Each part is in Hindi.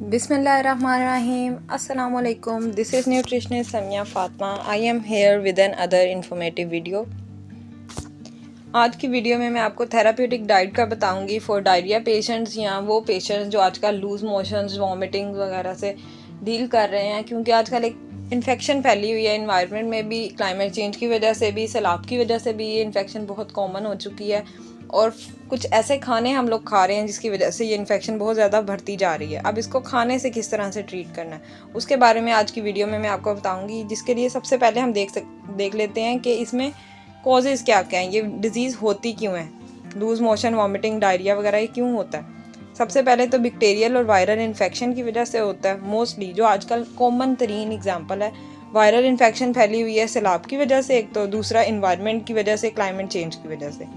Bismillahirrahmanirrahim. Assalamu alaikum. This is nutritionist Samia Fatma. I am here with an other informative video. आज की वीडियो में मैं आपको थेराप्यूटिक डाइट का बताऊंगी फॉर डायरिया पेशेंट्स या वो पेशेंट्स जो आजकल लूज मोशंस वॉमिटिंग वगैरह से डील कर रहे हैं, क्योंकि आजकल एक इन्फेक्शन फैली हुई है एनवायरनमेंट में भी, क्लाइमेट चेंज की वजह से भी, सैलाब की वजह से भी ये इन्फेक्शन बहुत कॉमन हो चुकी है और कुछ ऐसे खाने हम लोग खा रहे हैं जिसकी वजह से ये इन्फेक्शन बहुत ज़्यादा बढ़ती जा रही है। अब इसको खाने से किस तरह से ट्रीट करना है उसके बारे में आज की वीडियो में मैं आपको बताऊंगी, जिसके लिए सबसे पहले हम देख लेते हैं कि इसमें कॉजेज़ क्या क्या हैं, ये डिज़ीज़ होती क्यों है, लूज़ मोशन वॉमिटिंग डायरिया वगैरह ये क्यों होता है। सबसे पहले तो बैक्टीरियल और वायरल इन्फेक्शन की वजह से होता है मोस्टली, जो आजकल कॉमन तरीन एग्जांपल है। वायरल इन्फेक्शन फैली हुई है सैलाब की वजह से एक तो, दूसरा इन्वायरमेंट की वजह से, क्लाइमेट चेंज की वजह से।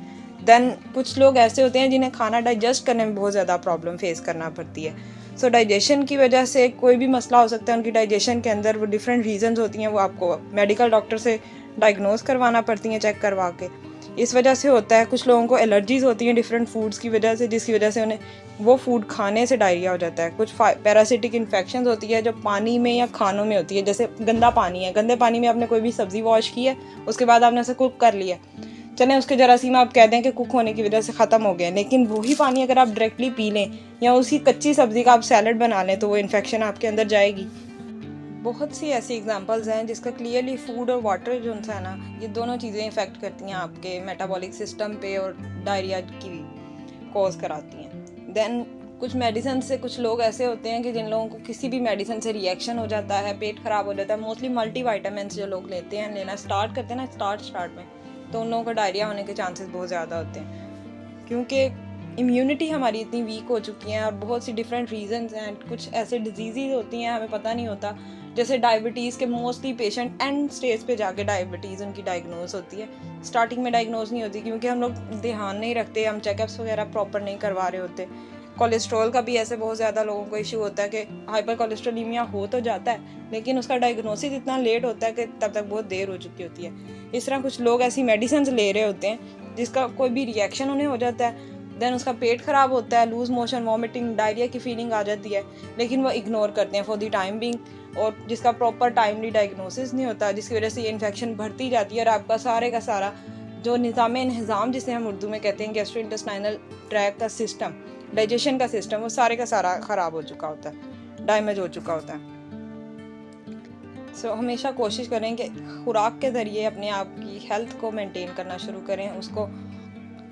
देन कुछ लोग ऐसे होते हैं जिन्हें खाना डाइजेस्ट करने में बहुत ज़्यादा प्रॉब्लम फेस करना पड़ती है। सो डाइजेशन की वजह से कोई भी मसला हो सकता है उनकी डाइजेशन के अंदर, वो डिफरेंट रीजंस होती हैं, वो आपको मेडिकल डॉक्टर से डायग्नोज करवाना पड़ती हैं चेक करवा के। इस वजह से होता है कुछ लोगों को एलर्जीज़ होती हैं डिफरेंट फूड्स की वजह से, जिसकी वजह से उन्हें वो फूड खाने से डायरिया हो जाता है। कुछ पैरासिटिक इन्फेक्शन होती है जो पानी में या खानों में होती है, जैसे गंदा पानी है, गंदे पानी में आपने कोई भी सब्ज़ी वॉश की है, उसके बाद आपने उसे कुक कर लिया, चलें उसके जरासीम आप कह दें कि कुक होने की वजह से ख़त्म हो गए, लेकिन वही पानी अगर आप डायरेक्टली पी लें या उसी कच्ची सब्ज़ी का आप सैलड बना लें तो वो इन्फेक्शन आपके अंदर जाएगी। बहुत सी ऐसी एग्जांपल्स हैं जिसका क्लियरली फूड और वाटर जो है ना, ये दोनों चीज़ें इफ़ेक्ट करती हैं आपके मेटाबॉलिक सिस्टम पे और डायरिया की कॉज कराती हैं। देन कुछ मेडिसिन से कुछ लोग ऐसे होते हैं कि जिन लोगों को किसी भी मेडिसिन से रिएक्शन हो जाता है, पेट ख़राब हो जाता है। मोस्टली मल्टी वाइटामिन्स जो लोग लेते हैं, लेना स्टार्ट करते हैं ना स्टार्ट में, तो उन लोगों का डायरिया होने के चांसेस बहुत ज़्यादा होते हैं, क्योंकि इम्यूनिटी हमारी इतनी वीक हो चुकी है और बहुत सी डिफरेंट रीजंस हैं। कुछ ऐसे डिजीज़ होती हैं हमें पता नहीं होता, जैसे डायबिटीज़ के मोस्टली पेशेंट एंड स्टेज पे जाके डायबिटीज़ उनकी डायग्नोज होती है, स्टार्टिंग में डायग्नोज नहीं होती क्योंकि हम लोग ध्यान नहीं रखते, हम चेकअप्स वगैरह प्रॉपर नहीं करवा रहे होते। कोलेस्ट्रॉल का भी ऐसे बहुत ज़्यादा लोगों को इशू होता है कि हाइपर कोलेस्ट्रोलीमिया हो तो जाता है लेकिन उसका डायग्नोसिस इतना लेट होता है कि तब तक बहुत देर हो चुकी होती है। इस तरह कुछ लोग ऐसी मेडिसिन ले रहे होते हैं जिसका कोई भी रिएक्शन उन्हें हो जाता है, देन उसका पेट ख़राब होता है, लूज़ मोशन वॉमिटिंग डायरिया की फीलिंग आ जाती है, लेकिन वो इग्नोर करते हैं फॉर द टाइम बिंग, और जिसका प्रॉपर टाइमली डायग्नोसिस नहीं होता, जिसकी वजह से ये इन्फेक्शन बढ़ती जाती है और आपका सारे का सारा जो निज़ाम जिसे हम उर्दू में कहते हैं, गैस्ट्रो इंटेस्टाइनल ट्रैक का सिस्टम, डाइजेशन का सिस्टम, वो सारे का सारा ख़राब हो चुका होता है, डैमेज हो चुका होता है। सो हमेशा कोशिश करें कि खुराक के ज़रिए अपने आप की हेल्थ को मेंटेन करना शुरू करें, उसको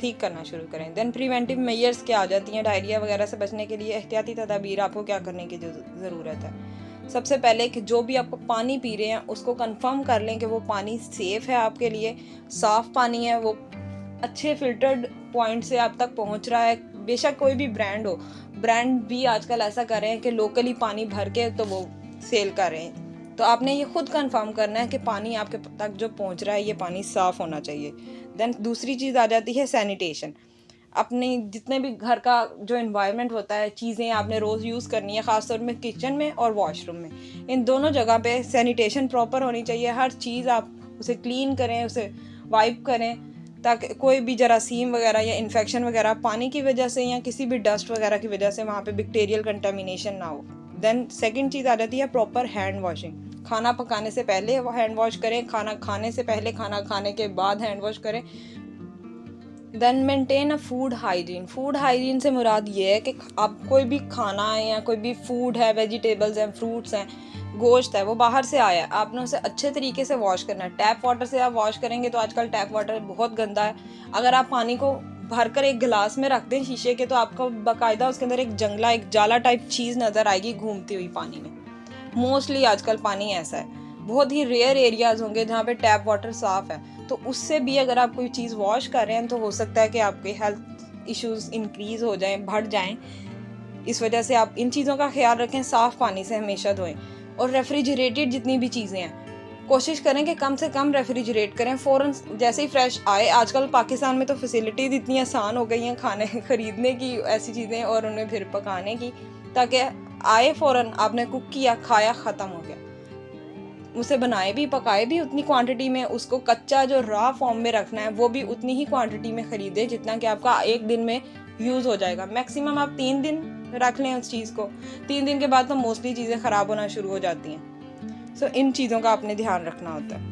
ठीक करना शुरू करें। देन प्रिवेंटिव मेजर्स क्या आ जाती हैं डायरिया वगैरह से बचने के लिए, एहतियाती तदाबीर आपको क्या करने की ज़रूरत है। सबसे पहले कि जो भी आप पानी पी रहे हैं उसको कंफर्म कर लें कि वो पानी सेफ़ है आपके लिए, साफ़ पानी है, वो अच्छे फिल्टर्ड पॉइंट से आप तक पहुंच रहा है। बेशक कोई भी ब्रांड हो, ब्रांड भी आजकल ऐसा कर रहे हैं कि लोकली पानी भर के तो वो सेल कर रहे हैं, तो आपने ये खुद कंफर्म करना है कि पानी आपके तक जो पहुंच रहा है ये पानी साफ़ होना चाहिए। देन दूसरी चीज़ आ जाती है सैनिटेशन। अपने जितने भी घर का जो एनवायरनमेंट होता है, चीज़ें आपने रोज़ यूज़ करनी है, ख़ासतौर में किचन में और वॉशरूम में, इन दोनों जगह पे सैनिटेशन प्रॉपर होनी चाहिए। हर चीज़ आप उसे क्लीन करें, उसे वाइप करें, ताकि कोई भी जरासीम वगैरह या इन्फेक्शन वगैरह पानी की वजह से या किसी भी डस्ट वगैरह की वजह से वहाँ पे बैक्टीरियल कंटामिनेशन ना हो। देन सेकंड चीज़ आ जाती है प्रॉपर हैंड वॉशिंग। खाना पकाने से पहले हैंड वॉश करें, खाना खाने से पहले, खाना खाने के बाद हैंड वॉश करें। Then maintain a food hygiene. Food hygiene से मुराद ये है कि आप कोई भी खाना है या कोई भी फूड है, वेजिटेबल्स हैं, फ्रूट्स हैं, गोश्त है, वो बाहर से आया है, आपने उसे अच्छे तरीके से वॉश करना है। टैप वाटर से आप वॉश करेंगे तो आजकल टैप वाटर बहुत गंदा है, अगर आप पानी को भरकर एक गिलास में रख दें शीशे के तो आपको बाकायदा उसके अंदर एक जंगला, एक जाला टाइप चीज़ नज़र आएगी घूमती हुई पानी में। मोस्टली आजकल पानी ऐसा है, बहुत ही रेयर एरियाज़ होंगे जहाँ पे टैप वाटर साफ़ है, तो उससे भी अगर आप कोई चीज़ वॉश कर रहे हैं तो हो सकता है कि आपके हेल्थ इश्यूज़ इंक्रीज़ हो जाएं, बढ़ जाएं। इस वजह से आप इन चीज़ों का ख्याल रखें, साफ़ पानी से हमेशा धोएं। और रेफ्रिजरेटेड जितनी भी चीज़ें हैं कोशिश करें कि कम से कम रेफ्रिजरेट करें, फ़ौरन जैसे ही फ्रेश आए। आजकल पाकिस्तान में तो फैसिलिटीज़ इतनी आसान हो गई हैं खाने ख़रीदने की, ऐसी चीज़ें और उन्हें फिर पकाने की, ताकि आए फ़ौरन आपने कुक किया, खाया, ख़त्म हो गया। उसे बनाए भी, पकाए भी उतनी क्वांटिटी में, उसको कच्चा जो रॉ फॉर्म में रखना है वो भी उतनी ही क्वांटिटी में ख़रीदें जितना कि आपका एक दिन में यूज़ हो जाएगा। मैक्सिमम आप 3 दिन रख लें उस चीज़ को, 3 दिन के बाद तो मोस्टली चीज़ें ख़राब होना शुरू हो जाती हैं। सो इन चीज़ों का आपने ध्यान रखना होता है।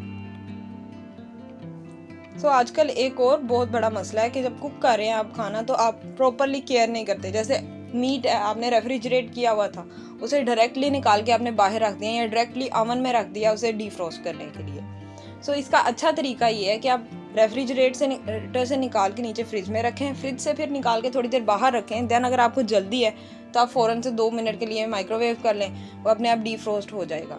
सो आजकल एक और बहुत बड़ा मसला है कि जब कुक कर रहे हैं आप खाना, तो आप प्रॉपरली केयर नहीं करते। जैसे मीट है, आपने रेफ्रिजरेट किया हुआ था, उसे डायरेक्टली निकाल के आपने बाहर रख दिया या डायरेक्टली ओवन में रख दिया उसे डीफ्रोस्ट करने के लिए। सो इसका अच्छा तरीका ये है कि आप रेफ्रिजरेटर से निकाल के नीचे फ्रिज में रखें, फ्रिज से फिर निकाल के थोड़ी देर बाहर रखें। देन अगर आपको जल्दी है तो आप फ़ौरन से 2 मिनट के लिए माइक्रोवेव कर लें, वो अपने आप डीफ्रोस्ट हो जाएगा।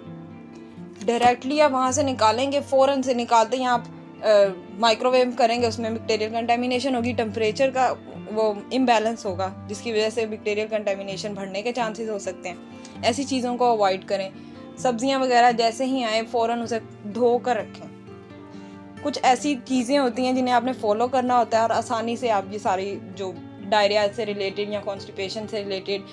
डायरेक्टली आप वहाँ से निकालेंगे, फ़ौरन से निकालते ही आप माइक्रोवेव करेंगे, उसमें बैक्टीरियल कंटेमिनेशन होगी, टेम्परेचर का वो इम्बैलेंस होगा, जिसकी वजह से बैक्टीरियल कंटेमिनेशन बढ़ने के चांसेस हो सकते हैं। ऐसी चीज़ों को अवॉइड करें। सब्जियां वगैरह जैसे ही आए फ़ौरन उसे धो कर रखें। कुछ ऐसी चीज़ें होती हैं जिन्हें आपने फॉलो करना होता है और आसानी से आप ये सारी जो डायरिया से रिलेटेड या कॉन्स्टिपेशन से रिलेटेड,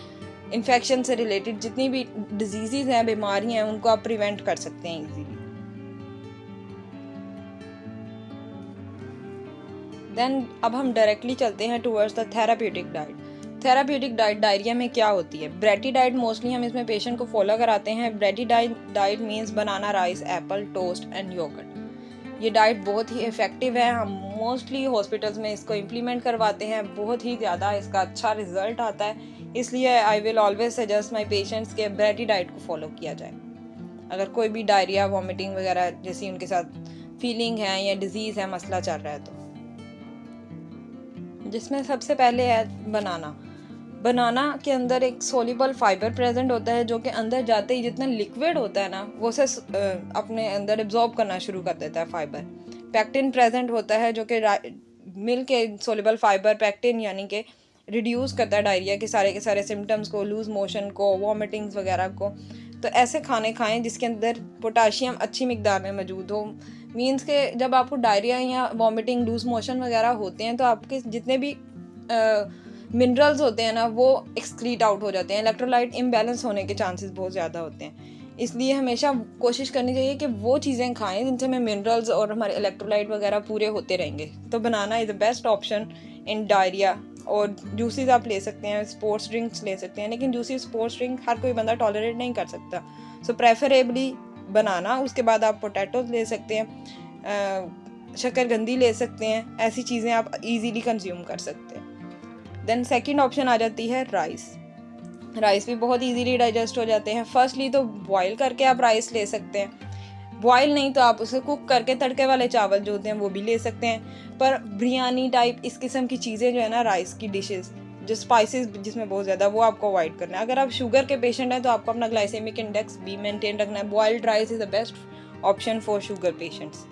इन्फेक्शन से रिलेटेड जितनी भी डिजीज़ हैं, बीमारियां हैं, उनको आप प्रिवेंट कर सकते हैं इजीली। देन अब हम डायरेक्टली चलते हैं towards the therapeutic diet. Therapeutic diet diarrhoea में क्या होती है? ब्रेडी डाइट मोस्टली हम इसमें पेशेंट को फॉलो कराते हैं। BRAT diet means banana, rice, apple, toast and yoghurt. ये डाइट बहुत ही इफ़ेक्टिव है, हम मोस्टली हॉस्पिटल्स में इसको इम्प्लीमेंट करवाते हैं, बहुत ही ज़्यादा इसका अच्छा रिजल्ट आता है। इसलिए I will always suggest my patients के ब्रेडी डाइट को फॉलो किया जाए अगर कोई भी डायरिया, वॉमिटिंग वगैरह जैसी उनके साथ फीलिंग है या डिजीज़ है, मसला चल रहा है तो। जिसमें सबसे पहले है बनाना के अंदर एक सोल्यूबल फाइबर प्रेजेंट होता है, जो कि अंदर जाते ही जितना लिक्विड होता है ना, वो उसे अपने अंदर एब्जॉर्ब करना शुरू कर देता है फाइबर। पैक्टिन प्रेजेंट होता है, जो कि मिल के सोल्यूबल फाइबर पैक्टिन यानी कि रिड्यूस करता है डायरिया के सारे सिम्टम्स को, लूज मोशन को, वॉमिटिंग्स वगैरह को। तो ऐसे खाने खाएं जिसके अंदर पोटाशियम अच्छी मिकदार में मौजूद हो। मीन्स के जब आपको डायरिया या वॉमिटिंग, लूज मोशन वगैरह होते हैं तो आपके जितने भी मिनरल्स होते हैं ना, वो एक्सक्रीट आउट हो जाते हैं। इलेक्ट्रोलाइट इम्बैलेंस होने के चांसेस बहुत ज़्यादा होते हैं। इसलिए हमेशा कोशिश करनी चाहिए कि वो चीज़ें खाएं जिनसे हमें मिनरल्स और हमारे इलेक्ट्रोलाइट वगैरह पूरे होते रहेंगे। तो banana is the best option in diarrhoea. और जूसेस आप ले सकते हैं, स्पोर्ट्स ड्रिंक्स ले सकते हैं, लेकिन जूसी स्पोर्ट्स ड्रिंक हर कोई बंदा टॉलरेट नहीं कर सकता। सो प्रेफरेबली बनाना। उसके बाद आप पोटैटोज ले सकते हैं, शकरकंदी ले सकते हैं। ऐसी चीज़ें आप इजीली कंज्यूम कर सकते हैं। देन सेकंड ऑप्शन आ जाती है राइस भी बहुत इजीली डाइजेस्ट हो जाते हैं। फर्स्टली तो बॉयल करके आप राइस ले सकते हैं, बॉयल नहीं तो आप उसे कुक करके तड़के वाले चावल जो होते हैं वो भी ले सकते हैं। पर बिरयानी टाइप इस किस्म की चीज़ें जो है ना, राइस की डिशेस जो स्पाइसेस जिसमें बहुत ज़्यादा, वो आपको अवॉइड करना है। अगर आप शुगर के पेशेंट हैं तो आपको अपना ग्लाइसेमिक इंडेक्स भी मेंटेन रखना है। Boiled rice is the best option for sugar patients.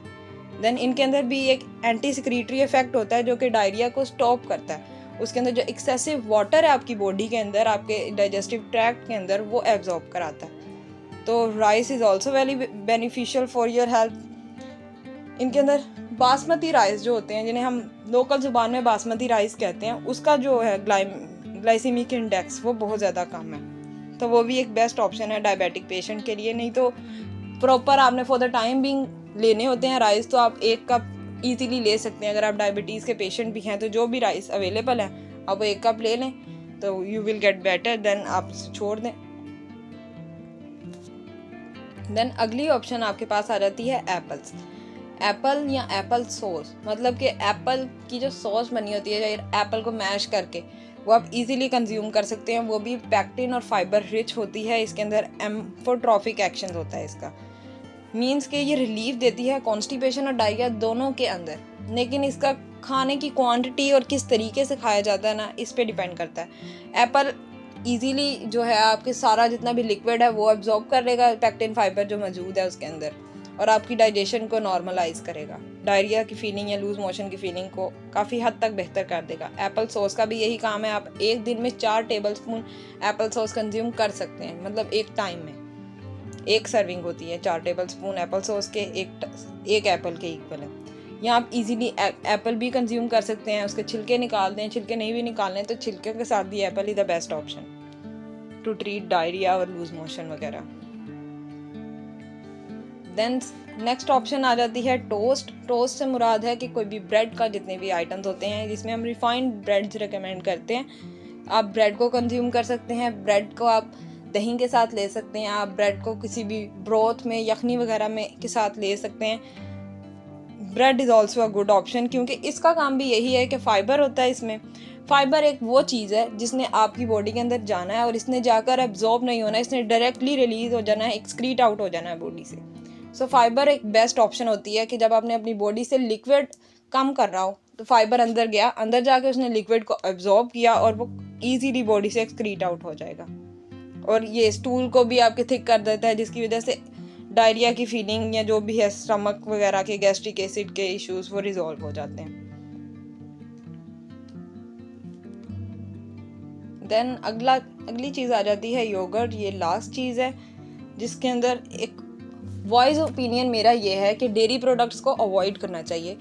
Then इनके अंदर भी एक एंटी सिक्रीटरी इफेक्ट होता है जो कि डायरिया को स्टॉप करता है। उसके अंदर जो एक्सेसिव वाटर है आपकी बॉडी के अंदर, आपके डाइजेस्टिव ट्रैक्ट के अंदर, वो एब्जॉर्ब कराता है। तो rice is also very beneficial for your health. इनके अंदर बासमती राइस जो होते हैं, जिन्हें हम लोकल ज़ुबान में बासमती राइस कहते हैं, उसका जो है ग्लाइसेमिक इंडेक्स वो बहुत ज़्यादा कम है। तो वो भी एक बेस्ट ऑप्शन है डायबिटिक पेशेंट के लिए। नहीं तो प्रॉपर आपने फॉर द टाइम बिंग लेने होते हैं राइस, तो आप 1 कप ईजीली ले सकते हैं। अगर आप डायबिटीज़ के पेशेंट भी हैं तो जो भी राइस अवेलेबल है आप वो 1 कप ले लें, तो you will get better. Then आप छोड़ दें। देन अगली ऑप्शन आपके पास आ जाती है एप्पल या एप्पल सॉस। मतलब कि एप्पल की जो सॉस बनी होती है, या एप्पल को मैश करके, वो आप इजीली कंज्यूम कर सकते हैं। वो भी पैक्टिन और फाइबर रिच होती है। इसके अंदर एम्फोट्रोफिक एक्शन होता है इसका। मीन्स के ये रिलीफ देती है कॉन्स्टिपेशन और डायरिया दोनों के अंदर। लेकिन इसका खाने की क्वांटिटी और किस तरीके से खाया जाता है ना, इस पे डिपेंड करता है। एप्पल इजीली जो है आपके सारा जितना भी लिक्विड है वो एब्जॉर्ब कर लेगा, पैक्टिन फाइबर जो मौजूद है उसके अंदर, और आपकी डाइजेशन को नॉर्मलाइज करेगा। डायरिया की फीलिंग या लूज मोशन की फीलिंग को काफ़ी हद तक बेहतर कर देगा। एप्पल सॉस का भी यही काम है। आप 1 दिन में 4 टेबलस्पून एप्पल सॉस कंज्यूम कर सकते हैं। मतलब एक टाइम में 1 सर्विंग होती है 4 टेबलस्पून एप्पल सॉस के, एक एप्पल के इक्वल है। या आप इजीली एप्पल भी कंज्यूम कर सकते हैं, उसके छिलके निकाल दें। छिलके नहीं भी निकालने तो छिलके के साथ भी apple is the best option to treat diarrhoea और लूज मोशन वगैरह। देन नेक्स्ट ऑप्शन आ जाती है टोस्ट से मुराद है कि कोई भी ब्रेड का जितने भी आइटम्स होते हैं, जिसमें हम रिफाइंड ब्रेड्स रिकमेंड करते हैं। आप ब्रेड को कंज्यूम कर सकते हैं। ब्रेड को आप दही के साथ ले सकते हैं, आप ब्रेड को किसी भी ब्रोथ में, यखनी वगैरह में के साथ ले सकते हैं। Bread is also a good option, क्योंकि इसका काम भी यही है कि फ़ाइबर होता है इसमें। फ़ाइबर एक वो चीज़ है जिसने आपकी बॉडी के अंदर जाना है और इसने जाकर एब्जॉर्ब नहीं होना है, इसने डायरेक्टली रिलीज हो जाना है, एक्सक्रीट आउट हो जाना है बॉडी से। सो फाइबर एक बेस्ट ऑप्शन होती है कि जब आपने अपनी बॉडी से लिक्विड कम कर रहा हो तो फाइबर अंदर गया, अंदर जाके उसने लिक्विड को एब्जॉर्ब किया और वो ईजीली बॉडी से एक्सक्रीट आउट हो जाएगा। और ये स्टूल को भी आपके थिक कर देता है, जिसकी वजह से डायरिया की फीलिंग या जो भी है स्टमक वगैरह के गैस्ट्रिक एसिड के इश्यूज वो रिजॉल्व हो जाते हैं। देन अगली चीज़ आ जाती है योगर्ट। ये लास्ट चीज़ है जिसके अंदर एक वॉइस ओपिनियन मेरा ये है कि डेयरी प्रोडक्ट्स को अवॉइड करना चाहिए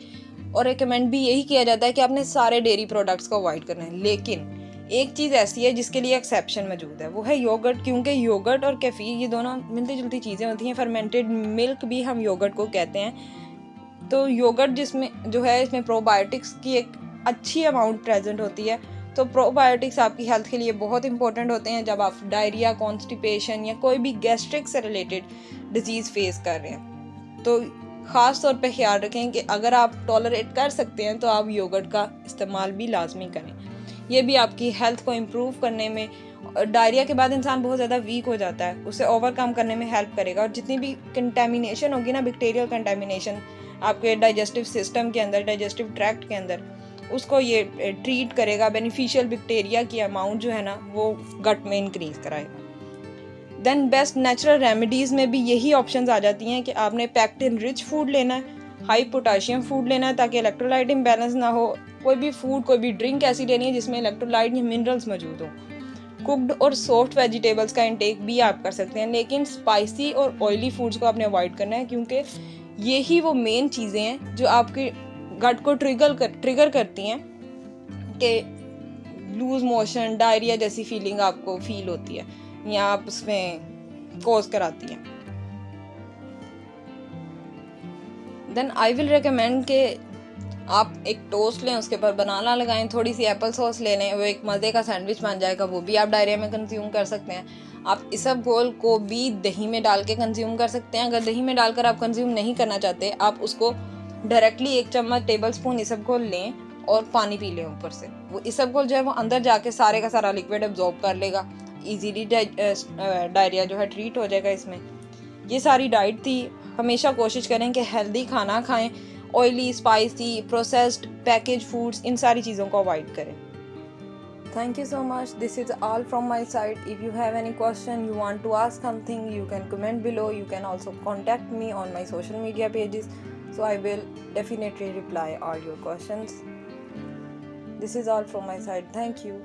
और रिकमेंड भी यही किया जाता है कि आपने सारे डेयरी प्रोडक्ट्स को अवॉइड करना है। लेकिन एक चीज़ ऐसी है जिसके लिए एक्सेप्शन मौजूद है, वो है योगर्ट, क्योंकि योगर्ट और कैफ़ीन ये दोनों मिलती जुलती चीज़ें होती हैं। फर्मेंटेड मिल्क भी हम योगर्ट को कहते हैं। तो योगर्ट जिसमें जो है इसमें प्रोबायोटिक्स की एक अच्छी अमाउंट प्रेजेंट होती है। तो प्रोबायोटिक्स आपकी हेल्थ के लिए बहुत इंपॉर्टेंट होते हैं जब आप डायरिया, कॉन्स्टिपेशन या कोई भी गैस्ट्रिक से रिलेटेड डिजीज़ फेस कर रहे हैं। तो ख़ास तौर पे ख्याल रखें कि अगर आप टॉलरेट कर सकते हैं तो आप योगर्ट का इस्तेमाल भी लाजमी करें। ये भी आपकी हेल्थ को इम्प्रूव करने में, डायरिया के बाद इंसान बहुत ज़्यादा वीक हो जाता है, उसे ओवरकम करने में हेल्प करेगा। और जितनी भी कंटेमिनेशन होगी ना, बैक्टीरियल कंटेमिनेशन आपके डाइजेस्टिव सिस्टम के अंदर, डाइजेस्टिव ट्रैक्ट के अंदर, उसको ये ट्रीट करेगा। बेनिफिशियल बैक्टीरिया की अमाउंट जो है ना वो गट में इंक्रीज कराएगा। देन बेस्ट नेचुरल रेमेडीज़ में भी यही ऑप्शंस आ जाती हैं कि आपने पैक्टिन रिच फूड लेना है, हाई पोटाशियम फूड लेना है ताकि इलेक्ट्रोलाइट इम्बैलेंस ना हो। कोई भी फूड, कोई भी ड्रिंक ऐसी लेनी है जिसमें इलेक्ट्रोलाइट या मिनरल्स मौजूद हो। कुक्ड और सॉफ्ट वेजिटेबल्स का इंटेक भी आप कर सकते हैं, लेकिन स्पाइसी और ऑयली फूड्स को आपने अवॉइड करना है, क्योंकि यही वो मेन चीज़ें हैं जो आपके गट को ट्रिगर करती हैं कि लूज मोशन, डायरिया जैसी फीलिंग आपको फील होती है या आप उसमें कोज कराती हैं। देन आई विल रिकमेंड कि आप एक टोस्ट लें, उसके ऊपर बनाना लगाएं, थोड़ी सी एप्पल सॉस ले लें, वो एक मज़े का सैंडविच बन जाएगा। वो भी आप डायरिया में कंज्यूम कर सकते हैं। आप इसबगोल को भी दही में डाल के कंज्यूम कर सकते हैं। अगर दही में डालकर आप कंज्यूम नहीं करना चाहते, आप उसको डायरेक्टली 1 चम्मच टेबल स्पून इसबगोल लें और पानी पी लें ऊपर से। वो इसबगोल जो है वो अंदर जाके सारे का सारा लिक्विड एब्जॉर्ब कर लेगा, ईजीली डायरिया जो है ट्रीट हो जाएगा इसमें। ये सारी डाइट थी। हमेशा कोशिश करें कि हेल्दी खाना खाएं, oily, spicy, processed, package foods, इन सारी चीज़ों को अवॉइड करें। Thank you so much. This is all from my side. If you have any question, you want to ask something, you can comment below. You can also contact me on my social media pages. So I will definitely reply all your questions. This is all from my side. Thank you.